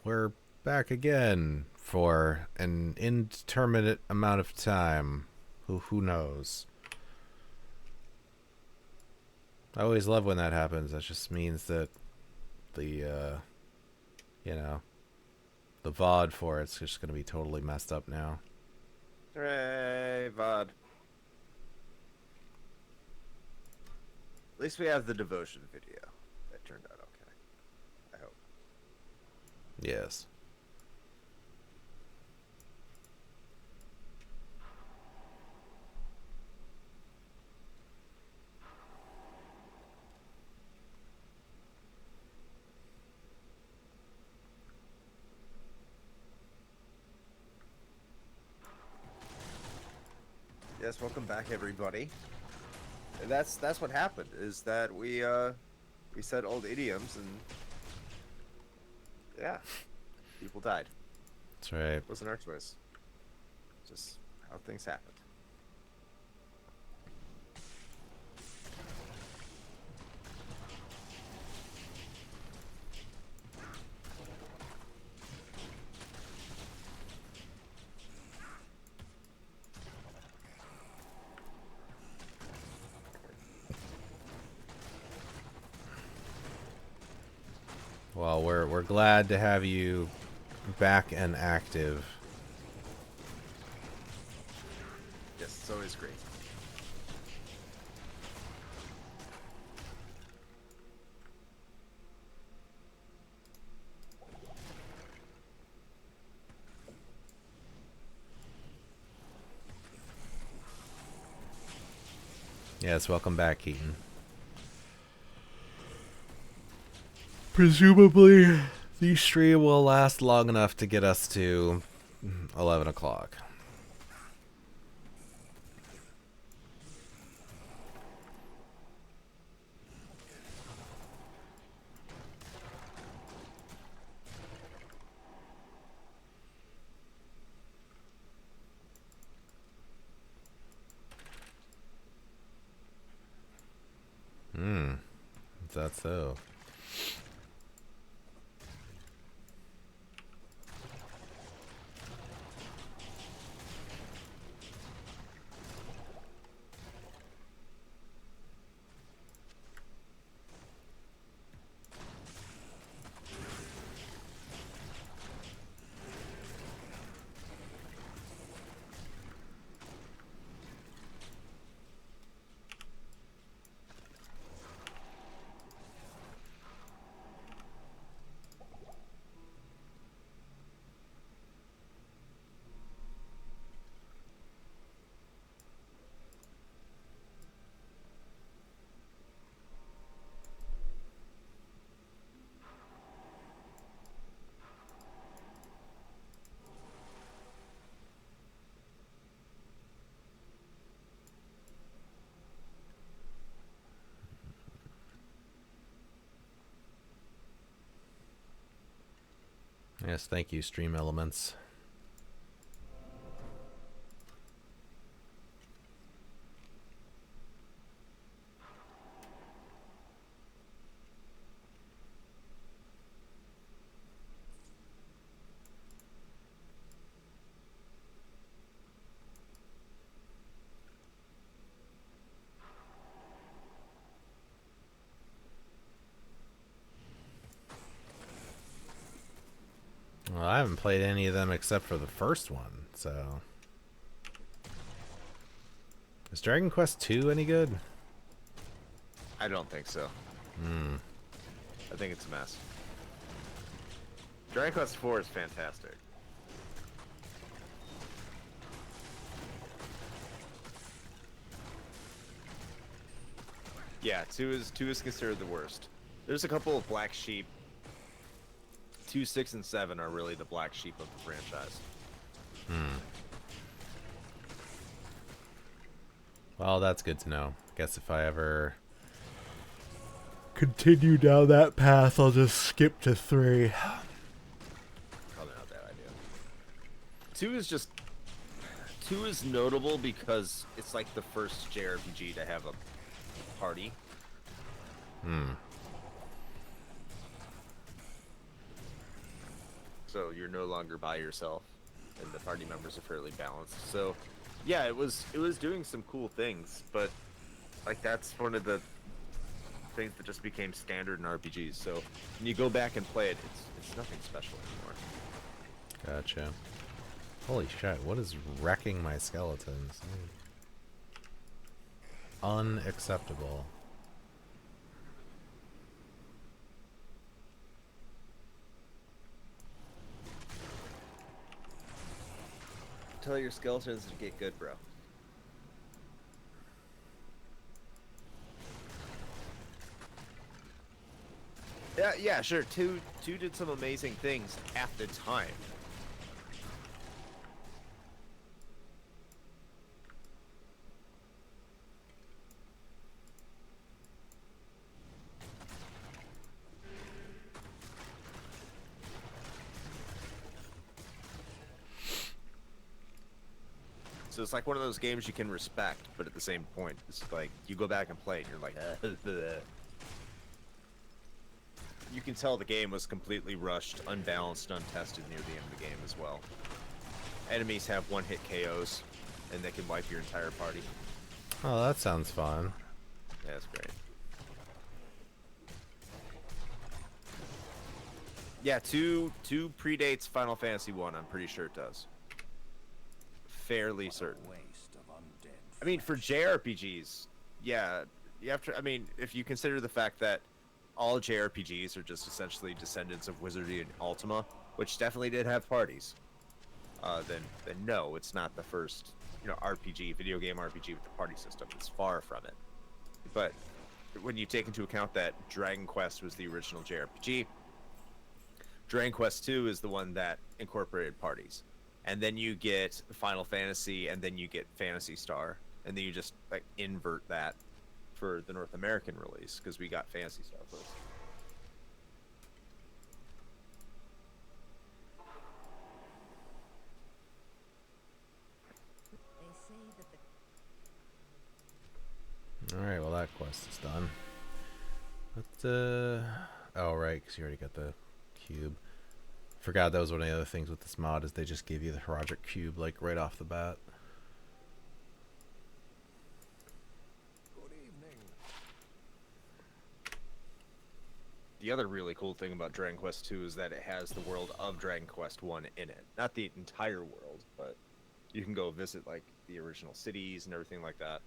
we're back again for an indeterminate amount of time. Who knows? I always love when that happens. That just means that the, you know, the VOD for it's just going to be totally messed up now. Hooray, VOD. At least we have the devotion video. That turned out okay. I hope. Yes. Yes, welcome back, everybody. That's what happened. Is that we said old idioms and yeah, people died. That's right. It wasn't our choice. Just how things happened. Well, we're glad to have you back and active. Yes, it's always great. Yes, welcome back, Keaton. Presumably, the stream will last long enough to get us to 11 o'clock. Is that so? Yes, thank you, Stream Elements. Well, I haven't played any of them except for the first one, so... Is Dragon Quest II any good? I don't think so. I think it's a mess. Dragon Quest IV is fantastic. Yeah, two is considered the worst. There's a couple of black sheep. 2, 6, and 7 are really the black sheep of the franchise. Well, that's good to know. Guess if I ever continue down that path, I'll just skip to 3. Probably not a bad idea. 2 is notable because it's like the first JRPG to have a party. so you're no longer by yourself, and the party members are fairly balanced. So, yeah, it was doing some cool things, but like that's one of the things that just became standard in RPGs. So when you go back and play it, it's nothing special anymore. Gotcha. Holy shit, what is wrecking my skeletons? Unacceptable. Tell your skeletons to get good, bro. Yeah, sure. Two did some amazing things at the time. So it's like one of those games you can respect, but at the same point, it's like you go back and play, and you're like, you can tell the game was completely rushed, unbalanced, untested near the end of the game as well. Enemies have one-hit KOs, and they can wipe your entire party. Oh, that sounds fun. Yeah, that's great. Yeah, two predates Final Fantasy 1, I'm pretty sure it does. Fairly certain. I mean, for JRPGs, yeah, you have to. I mean, if you consider the fact that all JRPGs are just essentially descendants of Wizardry and Ultima, which definitely did have parties, then no, it's not the first, video game RPG with the party system. It's far from it. But when you take into account that Dragon Quest was the original JRPG, Dragon Quest 2 is the one that incorporated parties. And then you get Final Fantasy, and then you get Phantasy Star, and then you just like invert that for the North American release, because we got Phantasy Star first. Alright, well that quest is done. But, oh right, because you already got the cube. Forgot that was one of the other things with this mod, is they just gave you the Heroic Cube, like, right off the bat. Good evening. The other really cool thing about Dragon Quest 2 is that it has the world of Dragon Quest 1 in it. Not the entire world, but you can go visit, like, the original cities and everything like that.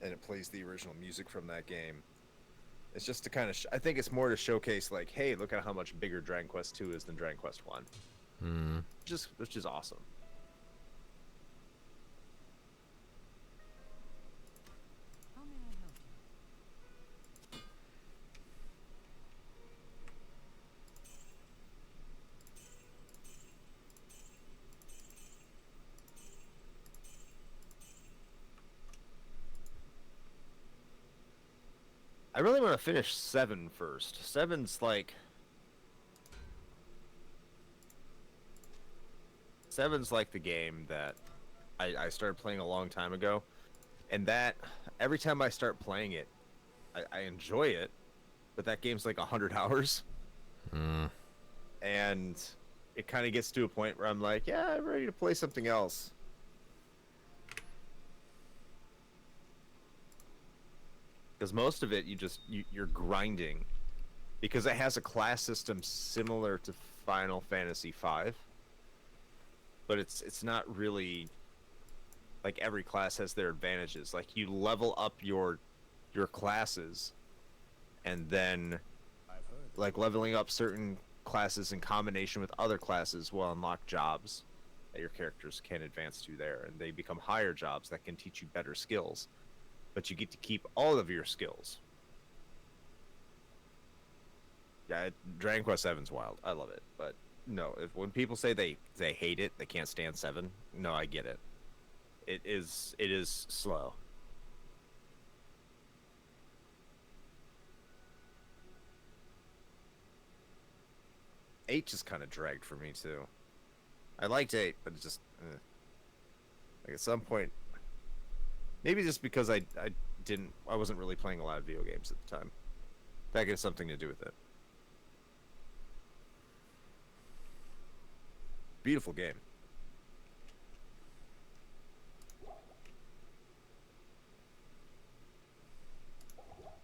And it plays the original music from that game. It's just to kind of, I think it's more to showcase, like, hey, look at how much bigger Dragon Quest 2 is than Dragon Quest 1. Which is awesome. How may I help you? I really want to finish 7 first. 7's like... 7's like the game that I started playing a long time ago. And that, every time I start playing it, I enjoy it. But that game's like 100 hours. And it kind of gets to a point where I'm like, yeah, I'm ready to play something else. Because most of it, you're grinding, because it has a class system similar to Final Fantasy V, but it's not really like every class has their advantages. Like you level up your classes, and then like leveling up certain classes in combination with other classes will unlock jobs that your characters can advance to there, and they become higher jobs that can teach you better skills. But you get to keep all of your skills. Yeah, Dragon Quest 7's wild. I love it. But no, when people say they hate it, they can't stand 7, no, I get it. It is slow. Eight just kind of dragged for me too. I liked 8, but it just like at some point. Maybe just because I wasn't really playing a lot of video games at the time. That has something to do with it. Beautiful game.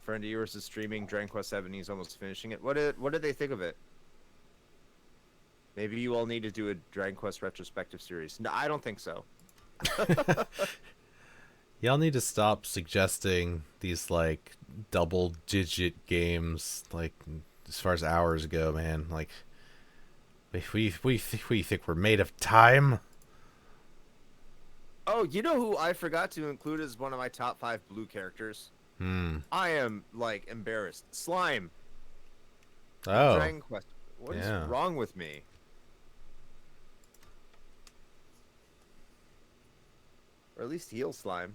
Friend of yours is streaming Dragon Quest 7. He's almost finishing it. What did they think of it? Maybe you all need to do a Dragon Quest retrospective series. No, I don't think so. Y'all need to stop suggesting these like double-digit games, like as far as hours go, man. Like, we think we're made of time. Oh, you know who I forgot to include as one of my top 5 blue characters? I am like embarrassed. Slime. Oh, Dragon Quest. What is yeah. wrong with me? Or at least heal Slime.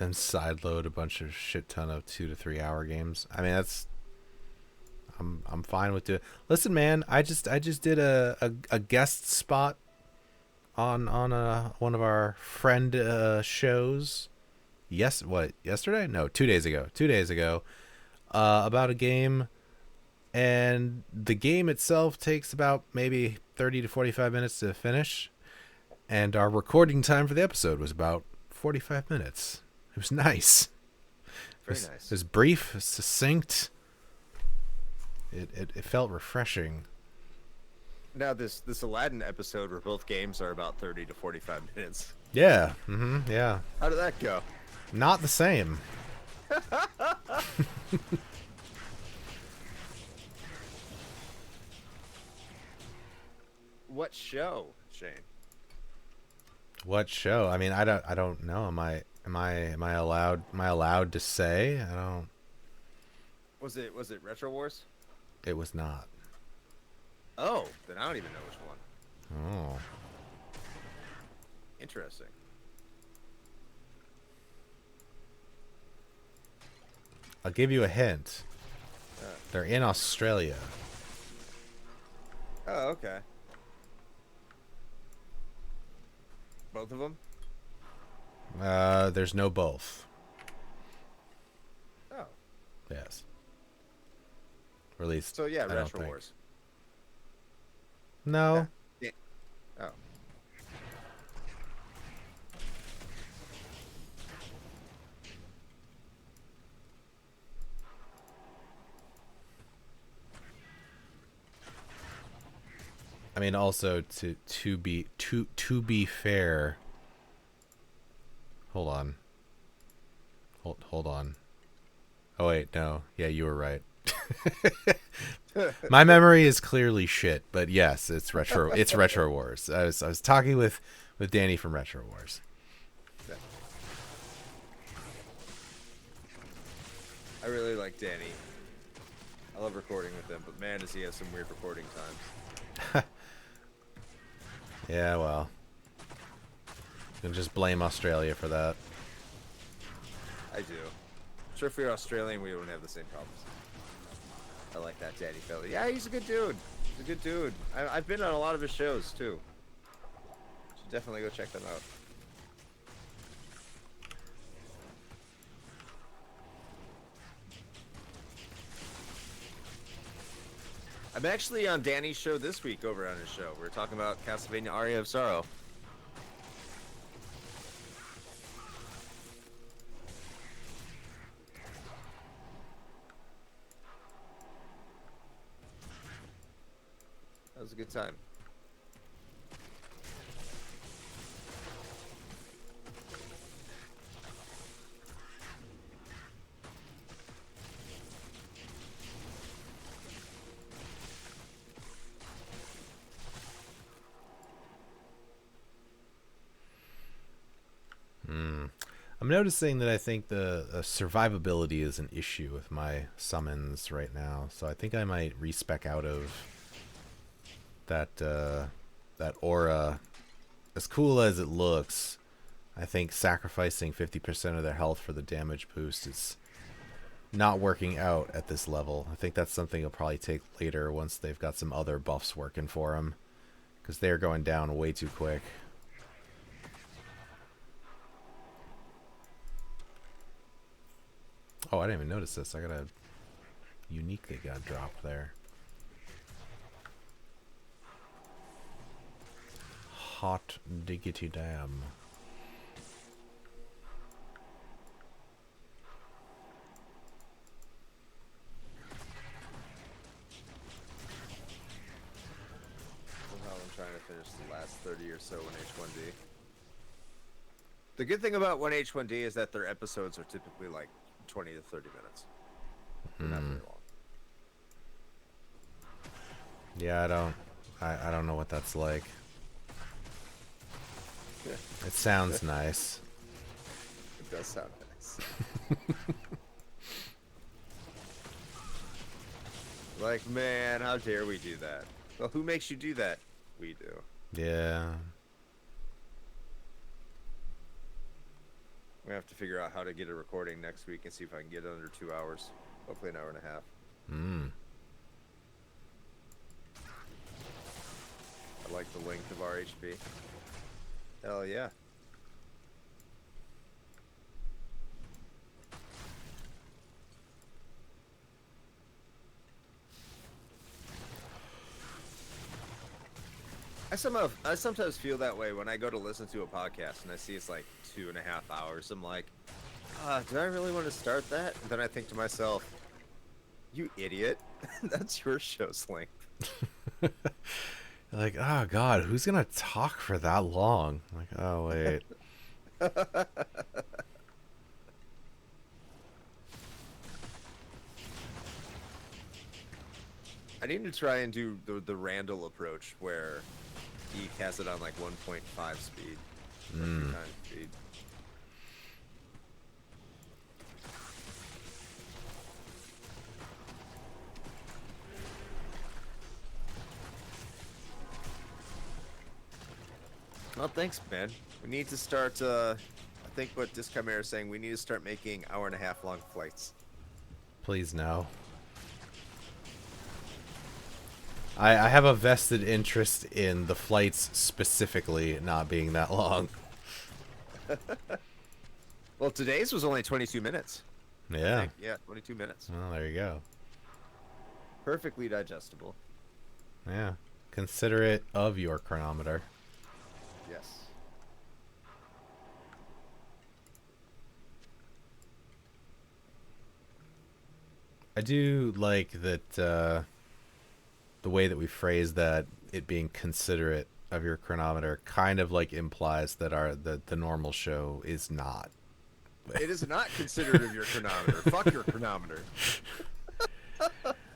Then sideload a bunch of shit ton of 2 to 3 hour games. I mean, that's I'm fine with it. Listen, man, I just did a guest spot on one of our friend shows. Yesterday? No, 2 days ago. 2 days ago, about a game, and the game itself takes about maybe 30 to 45 minutes to finish, and our recording time for the episode was about 45 minutes. It was nice. Very It nice. was brief, succinct. It felt refreshing. Now this Aladdin episode where both games are about 30 to 45 minutes. Yeah. Yeah. How did that go? Not the same. What show, Shane? What show? I mean, I don't know. Am I allowed to say? I don't. Was it Retro Wars? It was not. Oh, then I don't even know which one. Oh. Interesting. I'll give you a hint. They're in Australia. Oh, okay. Both of them? There's no both. Oh. Yes. Or at least. So yeah, I don't Retro think. Wars. No. Yeah. Oh. I mean, also to be fair. Hold on. Hold on. Oh wait, no. Yeah, you were right. My memory is clearly shit, but yes, it's retro. It's Retro Wars. I was talking with Danny from Retro Wars. I really like Danny. I love recording with him, but man, does he have some weird recording times. Yeah, well, you can just blame Australia for that. I do. I'm sure if we were Australian, we wouldn't have the same problems. I like that Danny fella. Yeah, he's a good dude. He's a good dude. I've been on a lot of his shows, too. Should definitely go check them out. I'm actually on Danny's show this week over on his show. We're talking about Castlevania Aria of Sorrow. That was a good time. I'm noticing that I think the survivability is an issue with my summons right now, so I think I might respec out of that aura. As cool as it looks, I think sacrificing 50% of their health for the damage boost is not working out at this level. I think that's something you'll probably take later once they've got some other buffs working for them, because they're going down way too quick. Oh, I didn't even notice this. I got a unique that got dropped there. hot diggity damn. Somehow I'm trying to finish the last 30 or so in H1D. The good thing about 1H1D is that their episodes are typically like 20 to 30 minutes. They're not very long. Yeah, I don't know what that's like. Yeah, It sounds nice. it does sound nice. Like, man, how dare we do that? Well, who makes you do that? We do. Yeah. We have to figure out how to get a recording next week and see if I can get it under 2 hours. Hopefully an hour and a half. I like the length of RHP. Hell yeah. I sometimes feel that way when I go to listen to a podcast and I see it's like 2.5 hours. I'm like, do I really want to start that? And then I think to myself, you idiot. That's your show's length. Like, oh god, who's gonna talk for that long? Like, oh wait. I need to try and do the Randall approach where he has it on like 1.5 speed. Or 2 times speed. Well, thanks, man. We need to start, I think what Discomare is saying, we need to start making hour-and-a-half long flights. Please no. I have a vested interest in the flights specifically not being that long. Well, today's was only 22 minutes. I Yeah. think. Yeah, 22 minutes. Well, there you go. Perfectly digestible. Yeah. Considerate of your chronometer. Yes. I do like that the way that we phrase that, it being considerate of your chronometer, kind of like implies that the normal show is not. It is not considerate of your chronometer. Fuck your chronometer.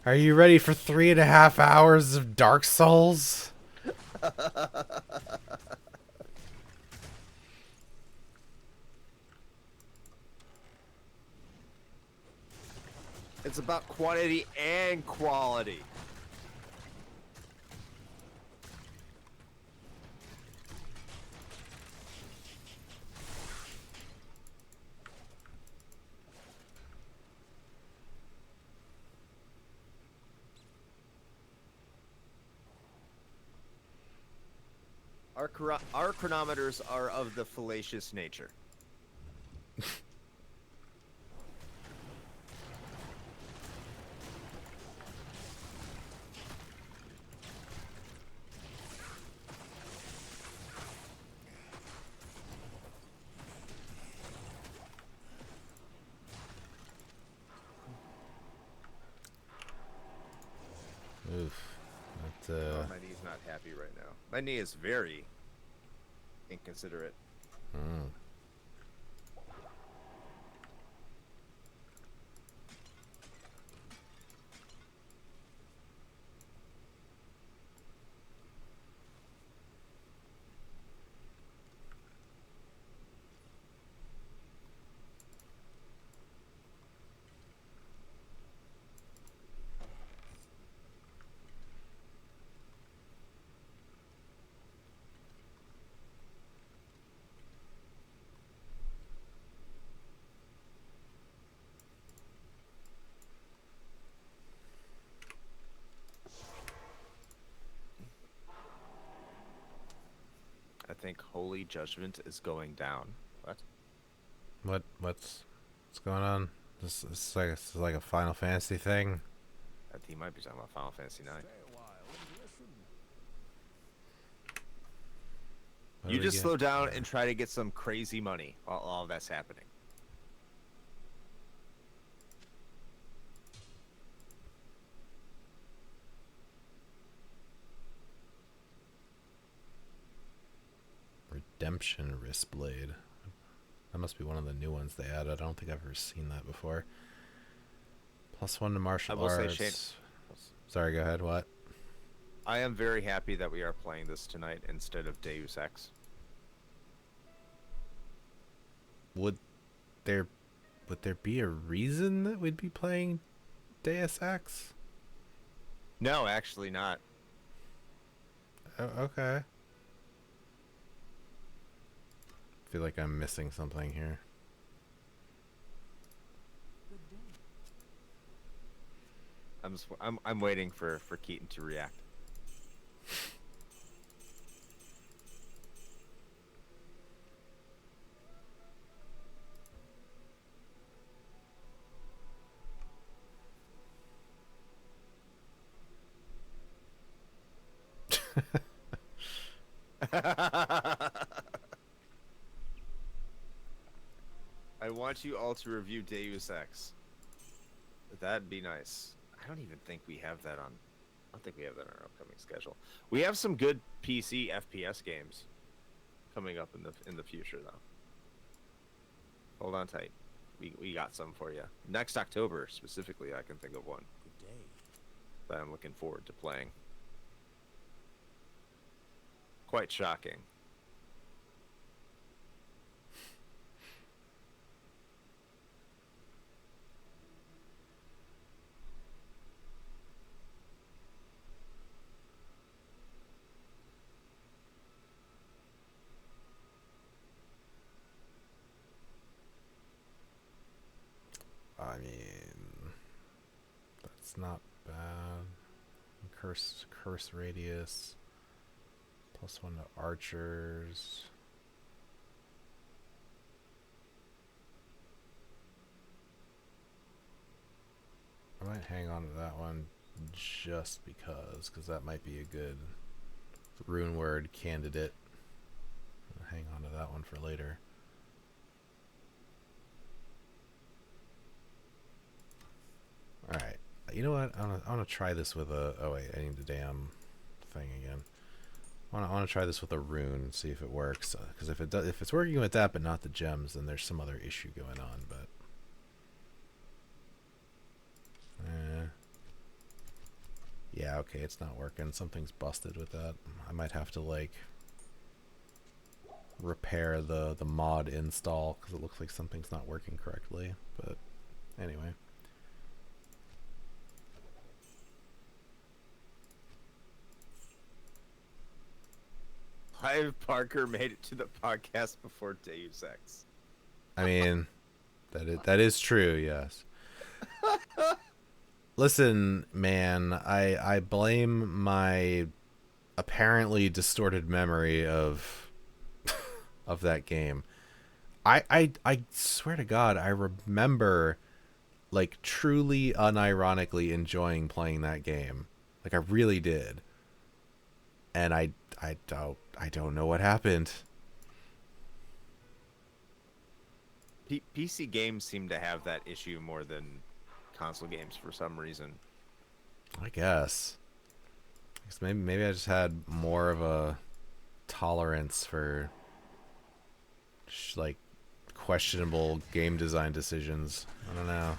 Are you ready for 3.5 hours of Dark Souls? It's about quantity and quality. Our chronometers are of the fallacious nature. Oof. That, Oh, my knee's not happy right now. My knee is very inconsiderate. I think Holy Judgment is going down. What? what's going on? This is like a Final Fantasy thing. He might be talking about Final Fantasy 9. Stay a while and listen. What You do we just get? slow down and try to get some crazy money while all that's happening. Redemption Wristblade. That must be one of the new ones they added. I don't think I've ever seen that before. +1 to martial I will say, arts. Shane, Sorry, go ahead. What? I am very happy that we are playing this tonight instead of Deus Ex. Would there be a reason that we'd be playing Deus Ex? No, actually not. Oh, okay. I feel like I'm missing something here. Good day. I'm waiting for Keaton to react. I want you all to review Deus Ex. That'd be nice. I don't even think we have that on. I don't think we have that on our upcoming schedule. We have some good PC FPS games coming up in the future, though. Hold on tight. We got some for you next October specifically. I can think of one Good day. that I'm looking forward to playing. Quite shocking. I mean, that's not bad. Curse radius. +1 to archers. I might hang on to that one just because that might be a good rune word candidate. I'll hang on to that one for later. Alright. You know what? I want to try this with a... Oh, wait. I need the damn thing again. I want to try this with a rune, see if it works. Because if it's working with that but not the gems, then there's some other issue going on. But yeah, okay, it's not working. Something's busted with that. I might have to like repair the mod install because it looks like something's not working correctly. But anyway. Clive Parker made it to the podcast before Deus Ex. I mean, that is true, yes. Listen, man, I blame my apparently distorted memory of of that game. I swear to God, I remember like truly unironically enjoying playing that game. Like I really did. And I don't know what happened. PC games seem to have that issue more than console games for some reason. I guess maybe I just had more of a tolerance for like questionable game design decisions. I don't know.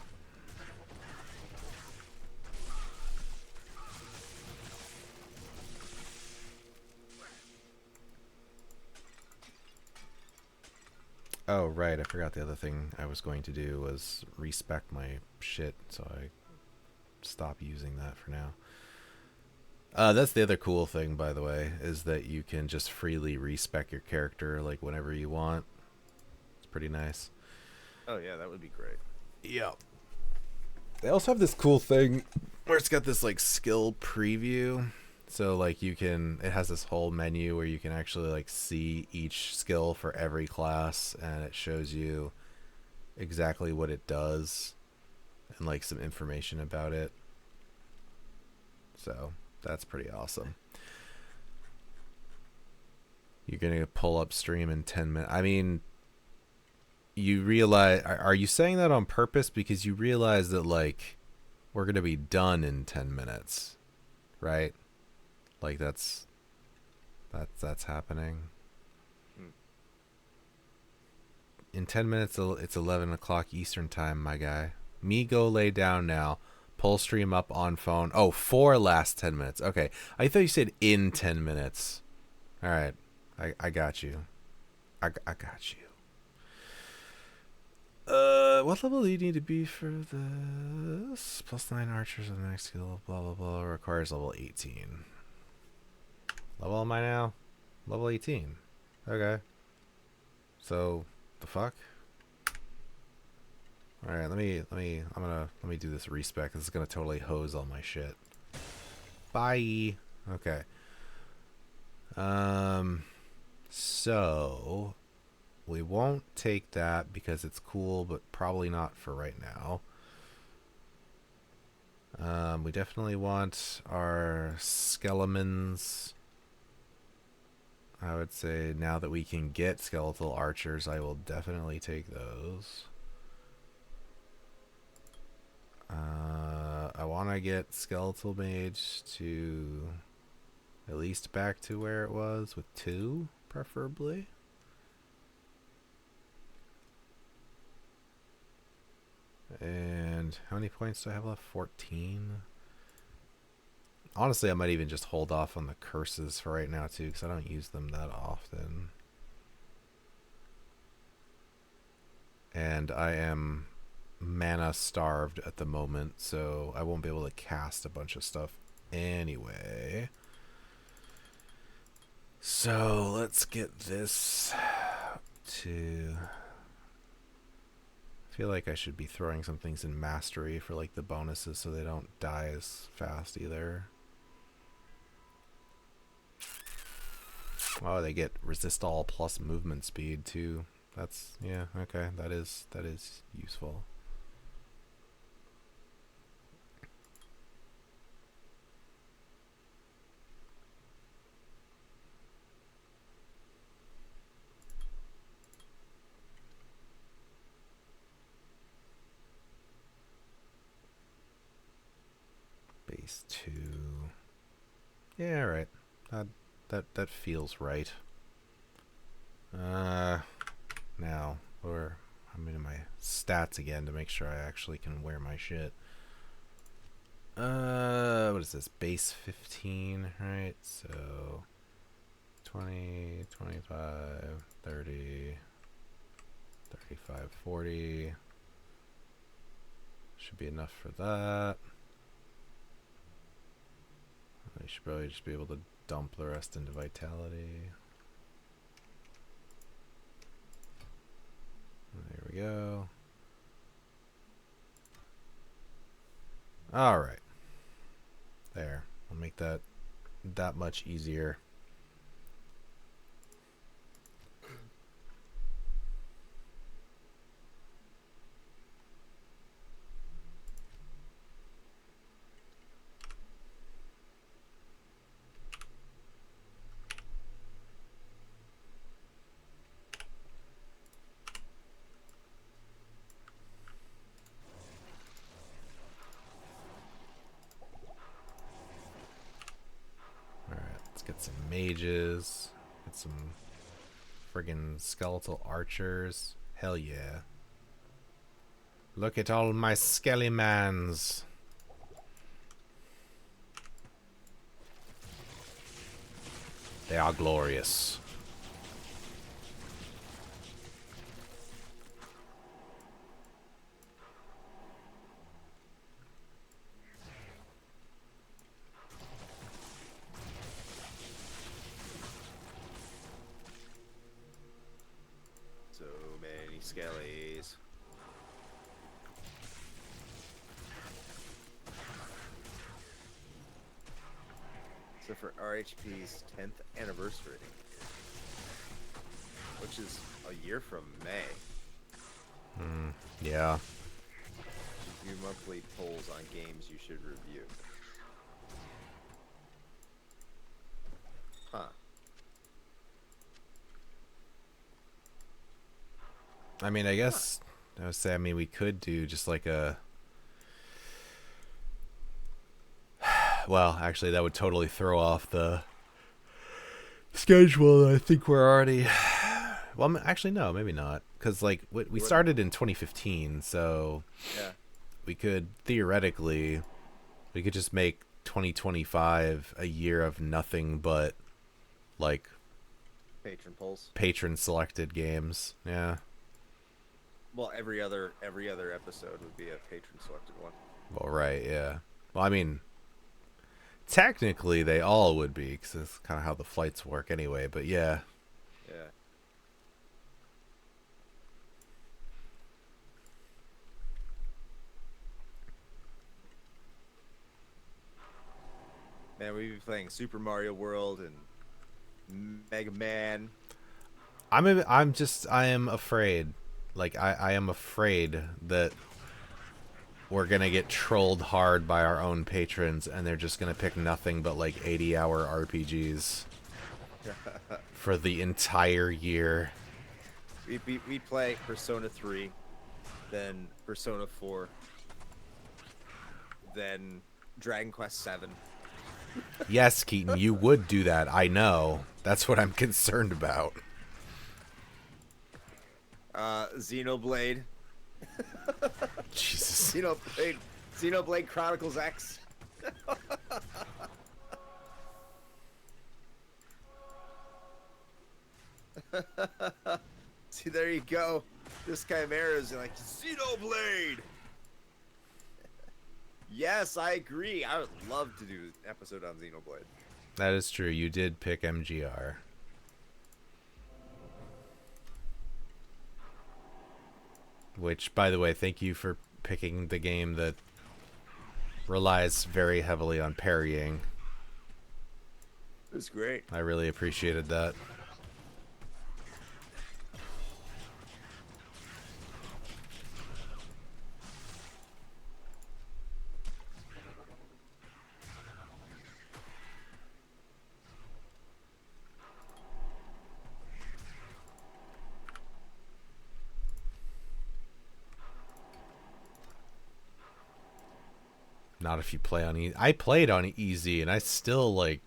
Oh, right. I forgot the other thing I was going to do was respec my shit, so I stop using that for now. That's the other cool thing, by the way, is that you can just freely respec your character like whenever you want. It's pretty nice. Oh yeah, that would be great. Yep. They also have this cool thing where it's got this like skill preview. So like it has this whole menu where you can actually like see each skill for every class, and it shows you exactly what it does and like some information about it. So that's pretty awesome. You're gonna pull up stream in 10 minutes. I mean, you realize, are you saying that on purpose because you realize that like we're gonna be done in 10 minutes, right? Like that's happening. In 10 minutes, it's 11 o'clock Eastern time, my guy. Me go lay down now. Pull stream up on phone. Oh, for last 10 minutes. Okay. I thought you said in 10 minutes. All right. I got you. I got you. What level do you need to be for this? +9 archers of the next skill. Blah, blah, blah. Requires level 18. Level am I now? Level 18. Okay. So, the fuck? All right, let me do this respec. This is gonna totally hose all my shit. Bye. Okay. So we won't take that because it's cool, but probably not for right now. We definitely want our skeletons. I would say now that we can get skeletal archers, I will definitely take those. I want to get skeletal mage to at least back to where it was with 2, preferably. And how many points do I have left? 14. Honestly, I might even just hold off on the curses for right now too, because I don't use them that often. And I am mana starved at the moment, so I won't be able to cast a bunch of stuff anyway. So let's get this to... I feel like I should be throwing some things in mastery for like the bonuses so they don't die as fast either. Oh, they get resist all plus movement speed too. That's, yeah, okay, that is useful. Base 2. Yeah, right. That feels right. Now, I'm into my stats again to make sure I actually can wear my shit. What is this? Base 15, right? So 20, 25, 30, 35, 40. Should be enough for that. I should probably just be able to dump the rest into vitality. There we go. All right. There. I'll make that much easier. Get some mages. Get some friggin' skeletal archers. Hell yeah. Look at all my skelly-mans. They are glorious. Skellies. So for RHP's 10th anniversary, which is a year from May. Yeah. Do monthly polls on games you should review. Huh. I mean, I guess I would say. I mean, we could do just like a. Well, actually, that would totally throw off the schedule. I think we're already. Well, actually, no, maybe not, because like we started in 2015, so Yeah. we could theoretically, we could just make 2025 a year of nothing but like Patron polls. patron selected games. Yeah. Well, every other episode would be a patron selected one. Well, right. Yeah. Well, I mean, technically they all would be, because that's kind of how the flights work anyway. But yeah. Yeah. Man, we'd be playing Super Mario World and Mega Man. I am afraid. Like, I am afraid that we're going to get trolled hard by our own patrons, and they're just going to pick nothing but, like, 80-hour RPGs for the entire year. We'd play Persona 3, then Persona 4, then Dragon Quest 7. Yes, Keaton, you would do that. I know. That's what I'm concerned about. Xenoblade. Jesus. Xenoblade Chronicles X. See, there you go. This Chimera is like, Xenoblade! Yes, I agree. I would love to do an episode on Xenoblade. That is true. You did pick MGR. Which, by the way, thank you for picking the game that relies very heavily on parrying. It was great. I really appreciated that. Not if you play on easy. I played on easy, and I still, like...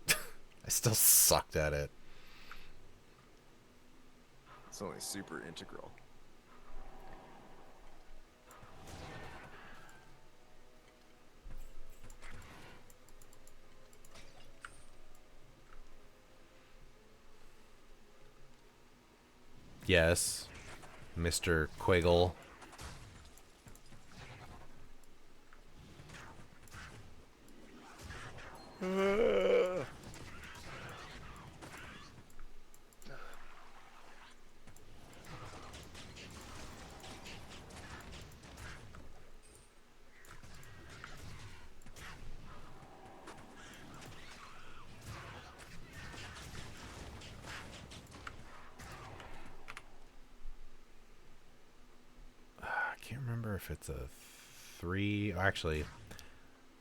I still sucked at it. It's only super integral. Yes, Mr. Quiggle. I can't remember if it's a 3. Actually,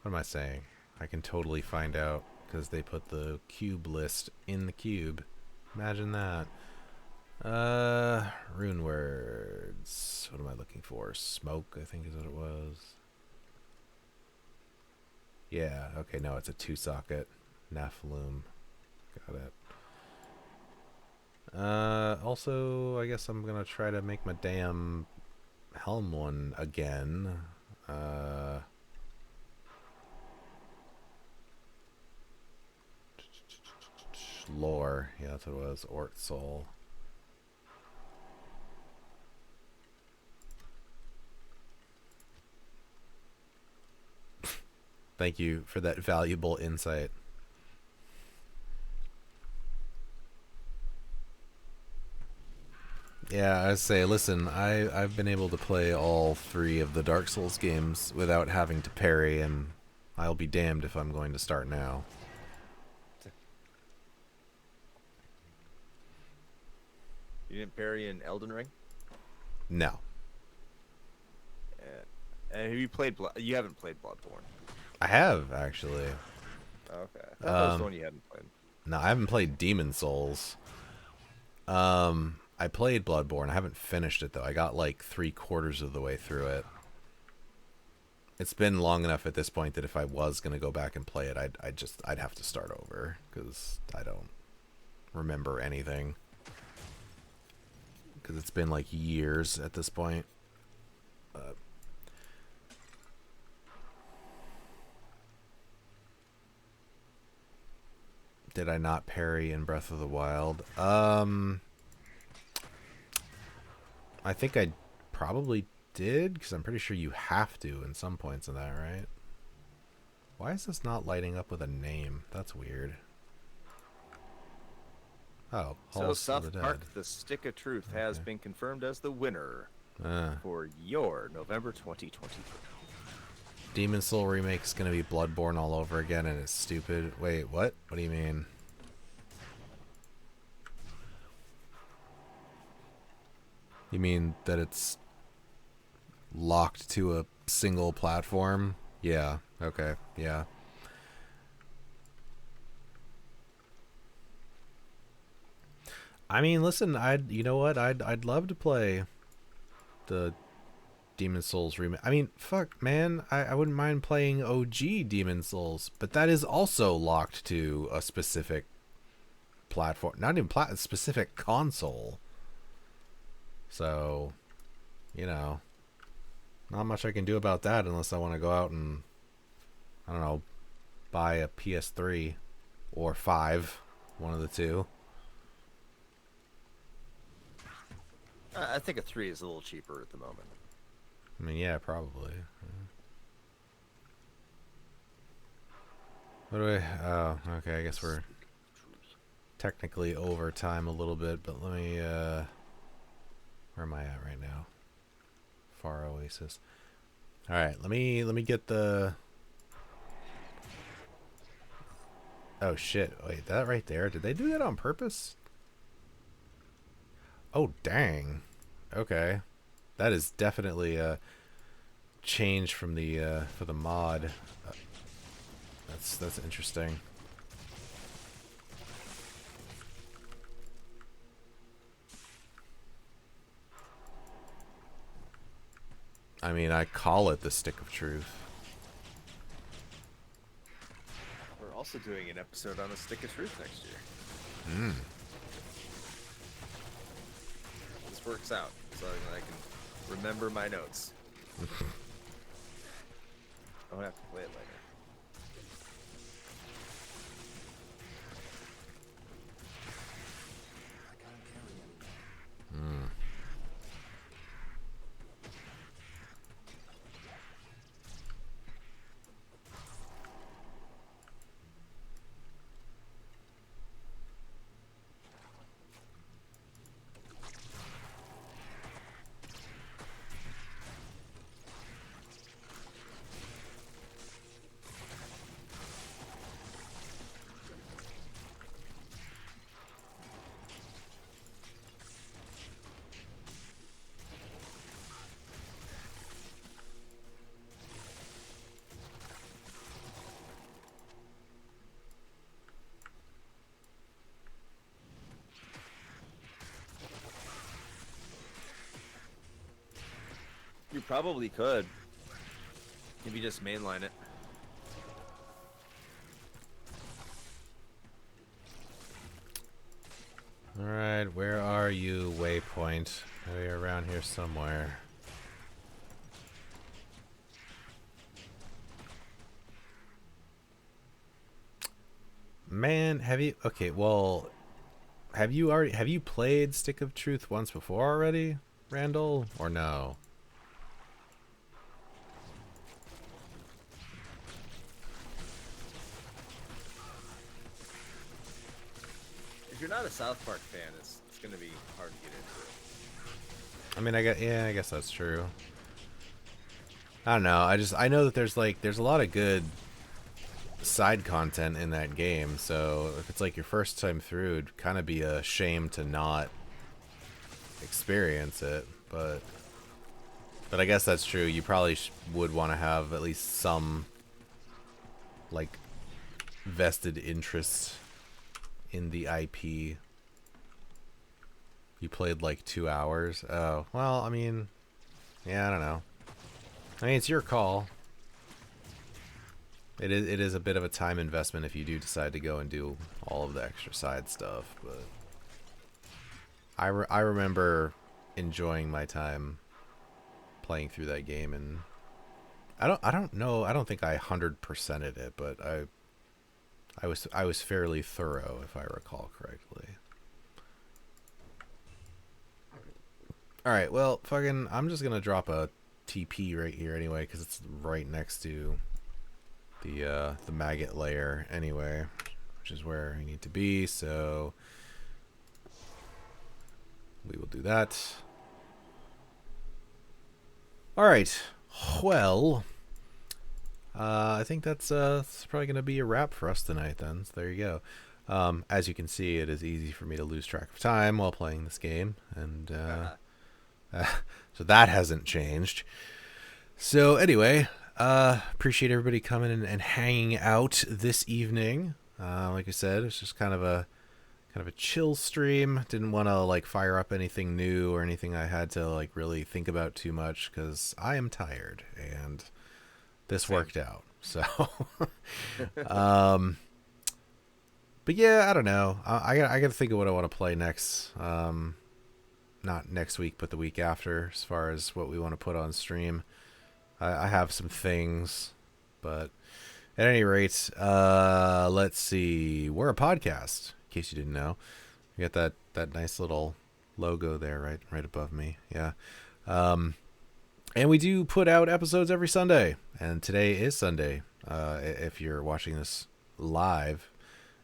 what am I saying? I can totally find out because they put the cube list in the cube. Imagine that. Rune words. What am I looking for? Smoke, I think is what it was. Yeah, okay, no, it's a 2-socket. Nephilim. Got it. Also, I guess I'm gonna try to make my damn helm one again. Lore. Yeah, that's what it was. Ort Soul. Thank you for that valuable insight. Yeah, I say, listen, I've been able to play all 3 of the Dark Souls games without having to parry, and I'll be damned if I'm going to start now. You didn't parry in Elden Ring? No. And have you played you haven't played Bloodborne? I have, actually. Okay. That was the one you hadn't played. No, I haven't played Demon Souls. I I played Bloodborne. I haven't finished it though. I got like 3/4 of the way through it. It's been long enough at this point that if I was gonna go back and play it, I'd have to start over because I don't remember anything. Because it's been like years at this point. Did I not parry in Breath of the Wild? I think I probably did, because I'm pretty sure you have to in some points in that, right? Why is this not lighting up with a name? That's weird. Oh, So Halls of South the Park, Dead. the Stick of Truth has been confirmed as the winner Ah. for your November 2023. Demon Soul remake's gonna be Bloodborne all over again, and it's stupid. Wait, what? What do you mean? You mean that it's locked to a single platform? Yeah. Okay. Yeah. I mean, listen, you know what? I'd love to play the Demon Souls remake. I mean, fuck, man, I wouldn't mind playing OG Demon Souls, but that is also locked to a specific platform, not even a specific console. So, you know, not much I can do about that unless I want to go out and, I don't know, buy a PS3 or 5, one of the two. I think a 3 is a little cheaper at the moment. I mean, yeah, probably. What do I... Oh, okay, I guess we're technically over time a little bit, but let me... Where am I at right now? Far Oasis. Alright, let me get the... Oh, shit. Wait, that right there? Did they do that on purpose? Oh, dang. Okay. That is definitely a change from the for the mod. That's interesting. I mean, I call it the Stick of Truth. We're also doing an episode on the Stick of Truth next year. Hmm. This works out, so I can remember my notes. I won't have to play it later. Hmm. You probably could. If you just mainline it. Alright, where are you, Waypoint? Are you around here somewhere? Man, have you... Okay, well... Have you played Stick of Truth once before already, Randall? Or no? If you're not a South Park fan, it's going to be hard to get into it. I mean, I guess that's true. I don't know. I know that there's a lot of good side content in that game. So if it's like your first time through, it'd kind of be a shame to not experience it. But I guess that's true. You probably would want to have at least some like vested interest in the IP. You played like 2 hours. Oh, well, I mean, yeah, I don't know. I mean, it's your call. It is a bit of a time investment if you do decide to go and do all of the extra side stuff, but I remember enjoying my time playing through that game, and I don't know, I don't think I 100%ed it, but I was fairly thorough if I recall correctly. All right, well, fucking, I'm just gonna drop a TP right here anyway, because it's right next to the maggot layer anyway, which is where I need to be. So we will do that. All right. Well, I think that's probably gonna be a wrap for us tonight. Then, so there you go. As you can see, it is easy for me to lose track of time while playing this game, and so that hasn't changed. So anyway, appreciate everybody coming and hanging out this evening. Like I said, it's just kind of a chill stream. Didn't want to like fire up anything new or anything I had to like really think about too much because I am tired and this worked out. So, but yeah, I don't know. I got to think of what I want to play next. Not next week, but the week after, as far as what we want to put on stream. I have some things, but at any rate, let's see. We're a podcast, in case you didn't know. You got that nice little logo there, right above me. Yeah. And we do put out episodes every Sunday, and today is Sunday. If you're watching this live,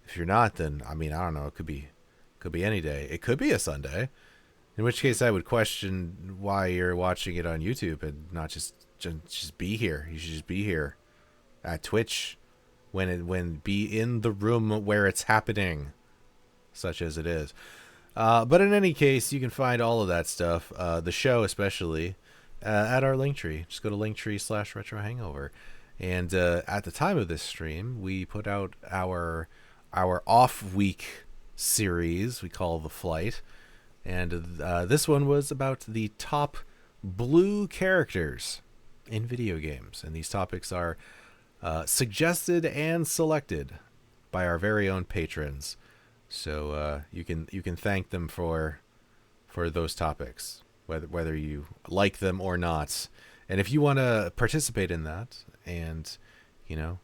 if you're not, then I mean I don't know. It could be any day. It could be a Sunday. In which case, I would question why you're watching it on YouTube and not just be here. You should just be here at Twitch when be in the room where it's happening, such as it is. But in any case, you can find all of that stuff, the show especially, at our Linktree. Just go to Linktree/RetroHangover. And at the time of this stream, we put out our off week series we call The Flight. And this one was about the top blue characters in video games. And these topics are suggested and selected by our very own patrons. So you can thank them for those topics, whether you like them or not. And if you want to participate in that and, you know,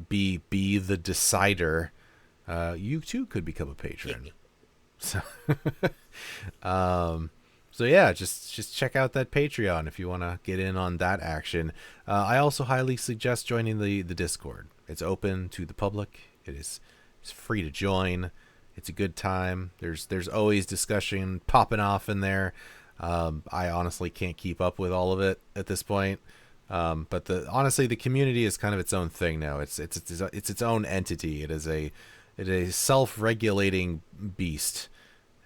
be the decider, you too could become a patron. So, so yeah, just check out that Patreon if you want to get in on that action. I also highly suggest joining the Discord. It's open to the public. It's free to join. It's a good time. There's always discussion popping off in there. I honestly can't keep up with all of it at this point. But honestly, the community is kind of its own thing now. It's its own entity. It is a self-regulating beast.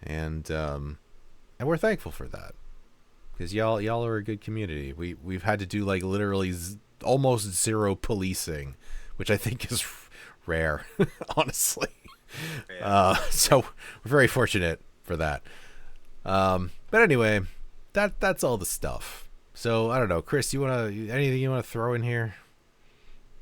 And we're thankful for that, because y'all are a good community. We've had to do like literally almost zero policing, which I think is rare, honestly. Yeah. So we're very fortunate for that. But anyway, that's all the stuff. So I don't know, Chris, anything you want to throw in here?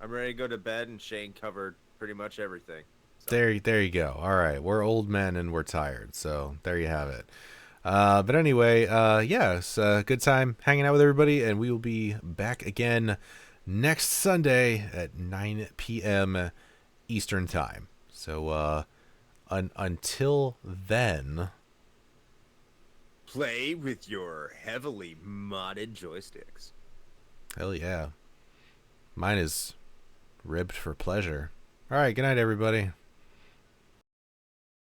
I'm ready to go to bed, and Shane covered pretty much everything. So. There you go. All right, we're old men and we're tired, so there you have it. But anyway, yeah, it's a good time hanging out with everybody, and we will be back again next Sunday at 9 p.m. Eastern Time. So until then, play with your heavily modded joysticks. Hell yeah. Mine is ribbed for pleasure. All right, good night, everybody.